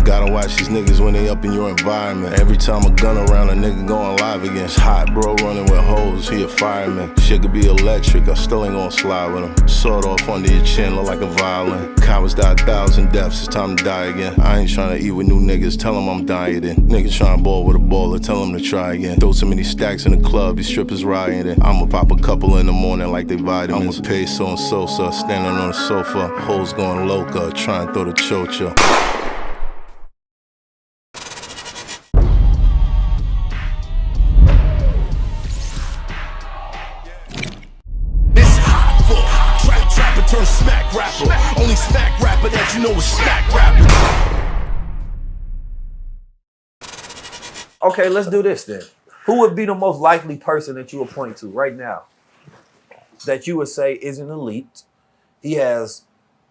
Gotta watch these niggas when they up in your environment. Every time a gun around, a nigga going live again. It's hot, bro, running with hoes, he a fireman. Shit could be electric, I still ain't gonna slide with him. Sword off under your chin, look like a violin. Cowards die 1,000 deaths, it's time to die again. I ain't trying to eat with new niggas, tell them I'm dieting. Niggas trying to ball with a baller, tell them to try again. Throw so many stacks in the club, these strippers rioting. I'ma pop a couple in the morning like they vitamins. I'ma pay so and Sosa, standing on the sofa. Hoes going loca, trying to throw the chocha. Turn smack rapper, only smack rapper that you know is smack rapper. Okay, let's do this then. Who would be the most likely person that you would point to right now that you would say is an elite? He has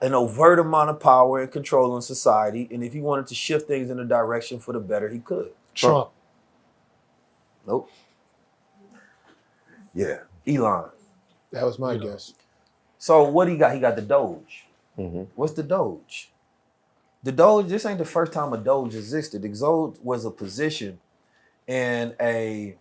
an overt amount of power and control in society, and if he wanted to shift things in a direction for the better, he could. Trump. Nope. Yeah, Elon. That was my guess. So what he got? He got the Doge. Mm-hmm. What's the Doge? The Doge, this ain't the first time a Doge existed. The Doge was a position in a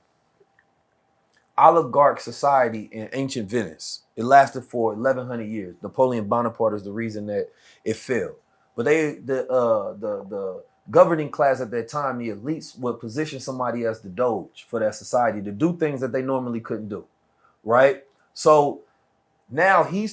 oligarch society in ancient Venice. It lasted for 1,100 years. Napoleon Bonaparte is the reason that it failed. But the governing class at that time, the elites, would position somebody as the Doge for that society to do things that they normally couldn't do, right? So now he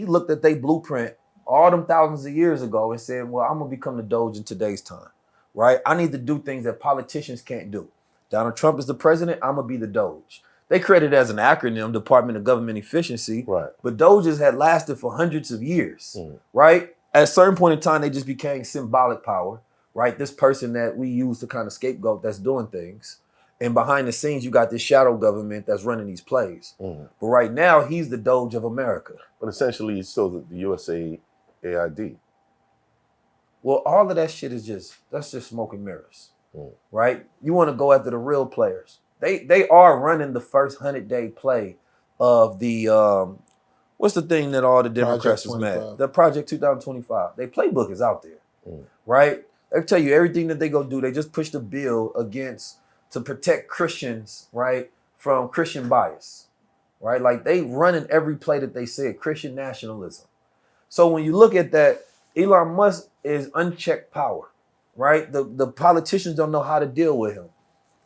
looked at their blueprint all them thousands of years ago and said, well, I'm going to become the Doge in today's time, right? I need to do things that politicians can't do. Donald Trump is the president, I'm going to be the Doge. They created it as an acronym, Department of Government Efficiency, Right. but Doges had lasted for hundreds of years, right? At a certain point in time, they just became symbolic power, right? This person that we use to kind of scapegoat that's doing things. And behind the scenes, you got this shadow government that's running these plays. But right now, he's the Doge of America. But essentially, he's still the USA AID. Well, all of that shit is that's just smoke and mirrors, right? You want to go after the real players. They are running the first 100-day play of the, what's the thing that all the Democrats is mad? The Project 2025. Their playbook is out there, right? They tell you everything that they go do. They just push the bill to protect Christians, right, from Christian bias, right? Like they running every play that they said, Christian nationalism. So when you look at that, Elon Musk is unchecked power, right? The politicians don't know how to deal with him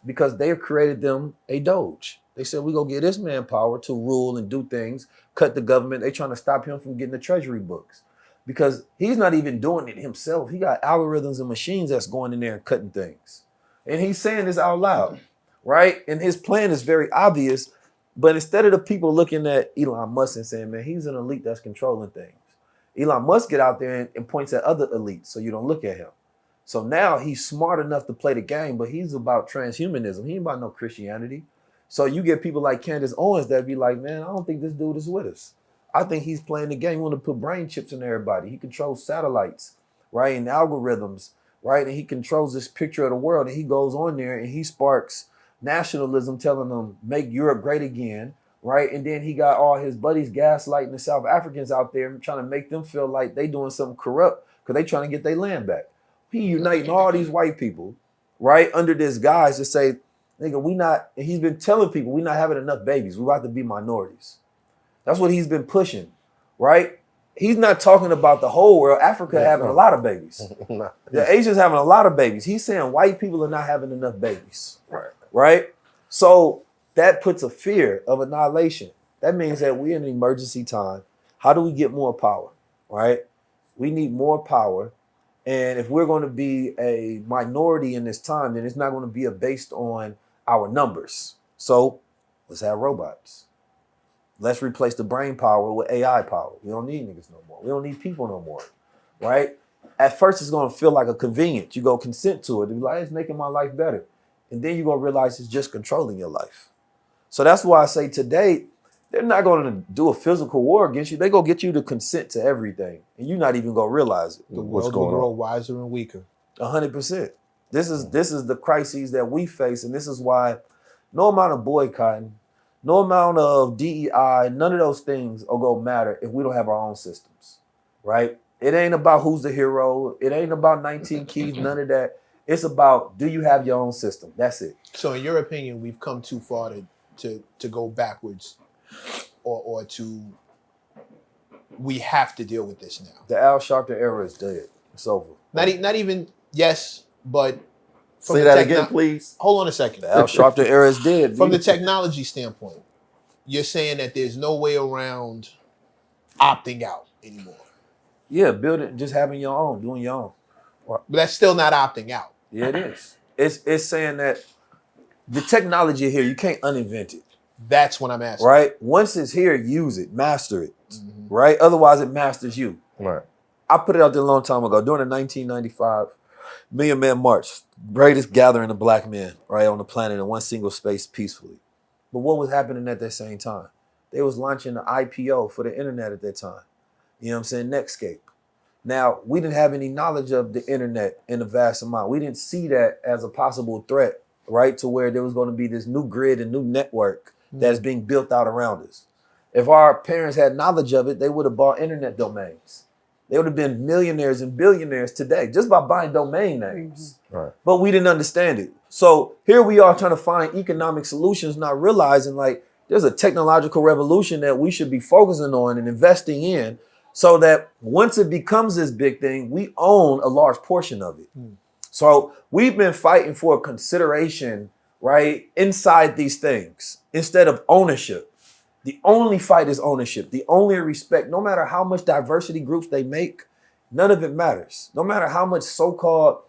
because they have created them a Doge. They said, we're going to give this man power to rule and do things, cut the government. They trying to stop him from getting the treasury books because he's not even doing it himself. He got algorithms and machines that's going in there and cutting things. And he's saying this out loud, right? And his plan is very obvious. But instead of the people looking at Elon Musk and saying, man, he's an elite that's controlling things, Elon Musk get out there and points at other elites so you don't look at him. So now he's smart enough to play the game, but he's about transhumanism. He ain't about no Christianity. So you get people like Candace Owens that be like, man, I don't think this dude is with us. I think he's playing the game. He want to put brain chips in everybody. He controls satellites, right, and algorithms. Right, and he controls this picture of the world, and he goes on there and he sparks nationalism, telling them make Europe great again, right? And then he got all his buddies gaslighting the South Africans out there and trying to make them feel like they doing something corrupt because they trying to get their land back. He uniting all these white people, right, under this guise to say, nigga, we not. And he's been telling people we not having enough babies. We about to be minorities. That's what he's been pushing, right? He's not talking about the whole world. Africa having a lot of babies. The Asians having a lot of babies. He's saying white people are not having enough babies. Right? So that puts a fear of annihilation. That means that we're in an emergency time. How do we get more power? Right? We need more power. And if we're going to be a minority in this time, then it's not going to be based on our numbers. So let's have robots. Let's replace the brain power with AI power. We don't need niggas no more. We don't need people no more, right? At first, it's going to feel like a convenience. You go consent to it. It's like, it's making my life better. And then you're going to realize it's just controlling your life. So that's why I say today, they're not going to do a physical war against you. They're going to get you to consent to everything. And you're not even going to realize it. The world will grow wiser and weaker. 100%. This is the crises that we face. And this is why no amount of boycotting, no amount of DEI, none of those things are going to matter if we don't have our own systems, right? It ain't about who's the hero. It ain't about 19 keys, none of that. It's about, do you have your own system? That's it. So in your opinion, we've come too far to go backwards or to, we have to deal with this now. The Al Sharpton era is dead. It's over. Not even, yes, but... Say that again, please. Hold on a second. The Al Sharpton era is dead. From the technology standpoint, you're saying that there's no way around opting out anymore. Yeah, building, just having your own, doing your own. But that's still not opting out. Yeah, it is. It's saying that the technology here, you can't uninvent it. That's what I'm asking. Right? Once it's here, use it, master it. Mm-hmm. Right? Otherwise, it masters you. Right. I put it out there a long time ago, during the 1995 Million Man March, greatest gathering of black men, right, on the planet in one single space peacefully. But what was happening at that same time? They was launching the IPO for the internet at that time. You know what I'm saying? Netscape. Now, we didn't have any knowledge of the internet in a vast amount. We didn't see that as a possible threat, right, to where there was going to be this new grid and new network that's being built out around us. If our parents had knowledge of it, they would have bought internet domains. They would have been millionaires and billionaires today just by buying domain names. Right. But we didn't understand it. So here we are trying to find economic solutions, not realizing like there's a technological revolution that we should be focusing on and investing in, so that once it becomes this big thing, we own a large portion of it. So we've been fighting for consideration, right, inside these things instead of ownership. The only fight is ownership. The only respect, no matter how much diversity groups they make, none of it matters. No matter how much so-called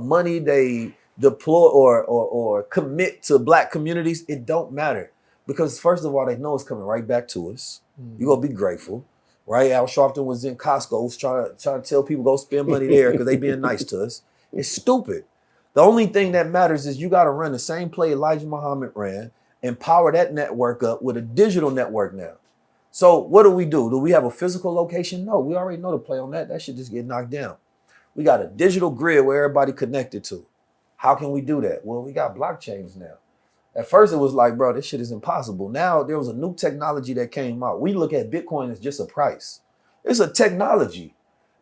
money they deploy or commit to black communities, it don't matter. Because first of all, they know it's coming right back to us. You're going to be grateful, right? Al Sharpton was in Costco was trying to tell people go spend money there because they being nice to us. It's stupid. The only thing that matters is you got to run the same play Elijah Muhammad ran, and power that network up with a digital network now. So what do? Do we have a physical location? No, we already know the play on that. That should just get knocked down. We got a digital grid where everybody connected to. How can we do that? Well, we got blockchains now. At first it was like, bro, this shit is impossible. Now there was a new technology that came out. We look at Bitcoin as just a price. It's a technology.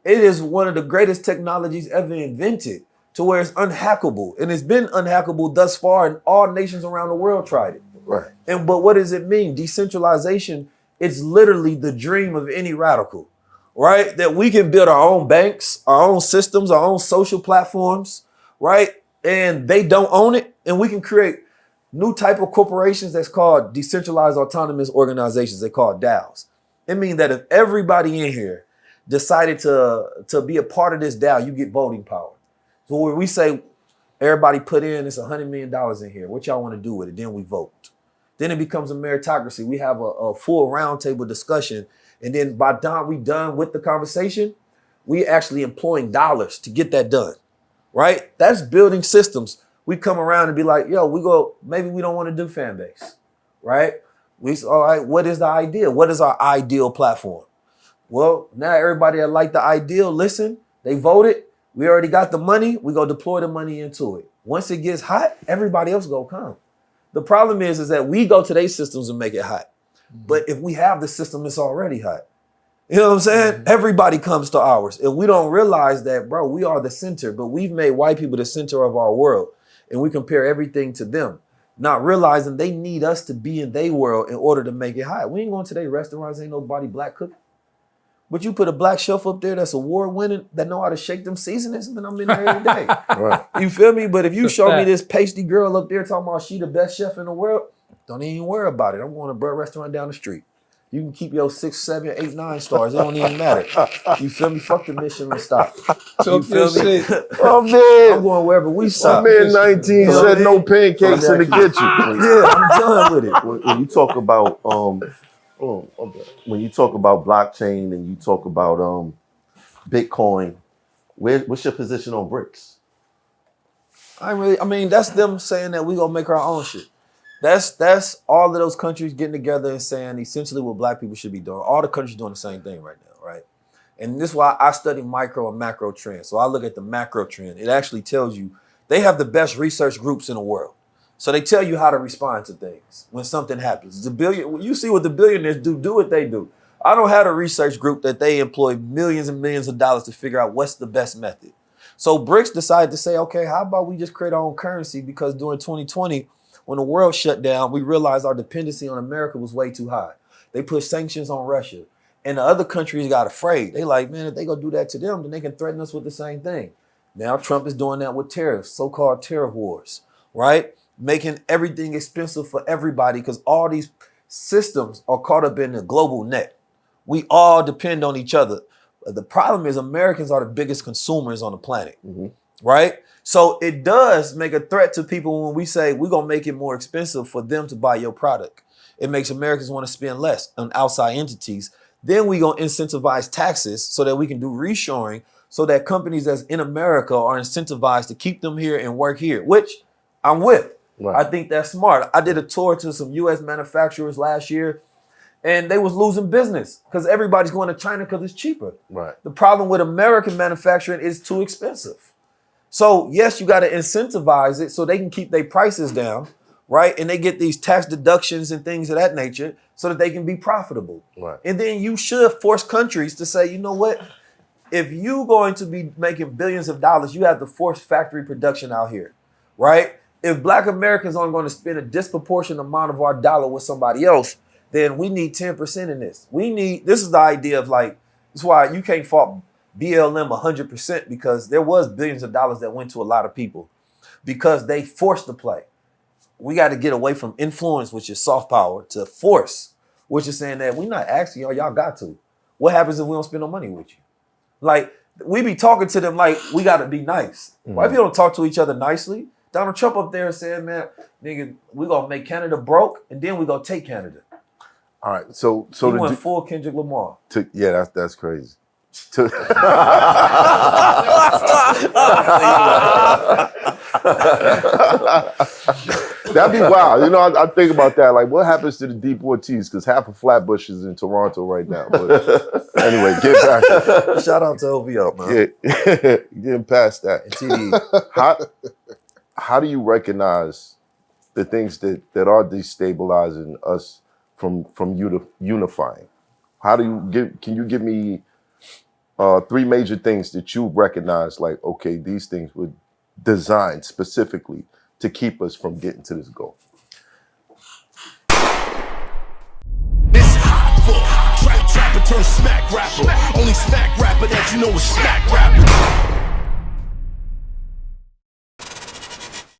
It is one of the greatest technologies ever invented, to where it's unhackable. And it's been unhackable thus far, and all nations around the world tried it. Right. But what does it mean? Decentralization, it's literally the dream of any radical, right? That we can build our own banks, our own systems, our own social platforms, right? And they don't own it. And we can create new type of corporations that's called decentralized autonomous organizations. They call DAOs. It means that if everybody in here decided to be a part of this DAO, you get voting power. So when we say everybody put in, it's $100 million in here. What y'all want to do with it? Then we vote. Then it becomes a meritocracy. We have a full roundtable discussion. And then by the time we done with the conversation, we actually employing dollars to get that done, right? That's building systems. We come around and be like, yo, maybe we don't want to do fan base, right? All right, what is the ideal? What is our ideal platform? Well, now everybody that like the ideal, listen, they voted. We already got the money. We go deploy the money into it. Once it gets hot, everybody else go come. The problem is that we go to their systems and make it hot. But if we have the system, it's already hot. You know what I'm saying? Everybody comes to ours. And we don't realize that, bro, we are the center, but we've made white people the center of our world. And we compare everything to them, not realizing they need us to be in their world in order to make it hot. We ain't going to their restaurants, ain't nobody black cooking. But you put a black chef up there that's award-winning, that know how to shake them seasonings, and I'm in there every day. Right. You feel me? But if you show me this pasty girl up there talking about she the best chef in the world, don't even worry about it. I'm going to a bird restaurant down the street. You can keep your 6, 7, 8, 9 stars. It don't even matter. You feel me? Fuck the Michelin stop. You feel me? Oh, man. I'm going wherever we stop. My man 19 said no pancakes in the kitchen. Yeah, I'm done with it. When you talk about when you talk about blockchain and you talk about Bitcoin, what's your position on BRICS? I mean, that's them saying that we gonna make our own shit. That's all of those countries getting together and saying essentially what black people should be doing. All the countries doing the same thing right now, right? And this is why I study micro and macro trends. So I look at the macro trend. It actually tells you they have the best research groups in the world. So they tell you how to respond to things when something happens. You see what the billionaires do what they do. I don't have a research group that they employ millions and millions of dollars to figure out what's the best method. So BRICS decided to say, okay, how about we just create our own currency? Because during 2020, when the world shut down, we realized our dependency on America was way too high. They put sanctions on Russia. And the other countries got afraid. They like, man, if they go do that to them, then they can threaten us with the same thing. Now Trump is doing that with tariffs, so-called tariff wars, right? Making everything expensive for everybody because all these systems are caught up in the global net. We all depend on each other. The problem is Americans are the biggest consumers on the planet, right? So it does make a threat to people when we say we're going to make it more expensive for them to buy your product. It makes Americans want to spend less on outside entities. Then we're going to incentivize taxes so that we can do reshoring so that companies that's in America are incentivized to keep them here and work here, which I'm with. Right. I think that's smart. I did a tour to some U.S. manufacturers last year, and they was losing business because everybody's going to China because it's cheaper. Right. The problem with American manufacturing is too expensive. So yes, you got to incentivize it so they can keep their prices down, right? And they get these tax deductions and things of that nature so that they can be profitable. Right. And then you should force countries to say, you know what? If you're going to be making billions of dollars, you have to force factory production out here, right? If Black Americans aren't going to spend a disproportionate amount of our dollar with somebody else, then we need 10% in this. This is the idea of like, that's why you can't fault BLM 100% because there was billions of dollars that went to a lot of people because they forced the play. We got to get away from influence, which is soft power, to force, which is saying that we're not asking y'all got to. What happens if we don't spend no money with you? Like, we be talking to them like we got to be nice. Why people don't talk to each other nicely? Donald Trump up there saying, man, nigga, we're going to make Canada broke and then we're going to take Canada. All right, so he went full Kendrick Lamar. Yeah, that's crazy. That'd be wild. You know, I think about that. Like, what happens to the deportees? Because half of Flatbush is in Toronto right now. But anyway, get back. Shout out to OVO, man. Yeah, getting past that. How do you recognize the things that are destabilizing us from unifying? Can you give me 3 major things that you recognize, like, okay, these things were designed specifically to keep us from getting to this goal? It's Hoffa, trapper turn smack rapper. Only smack rapper that you know is smack rapper.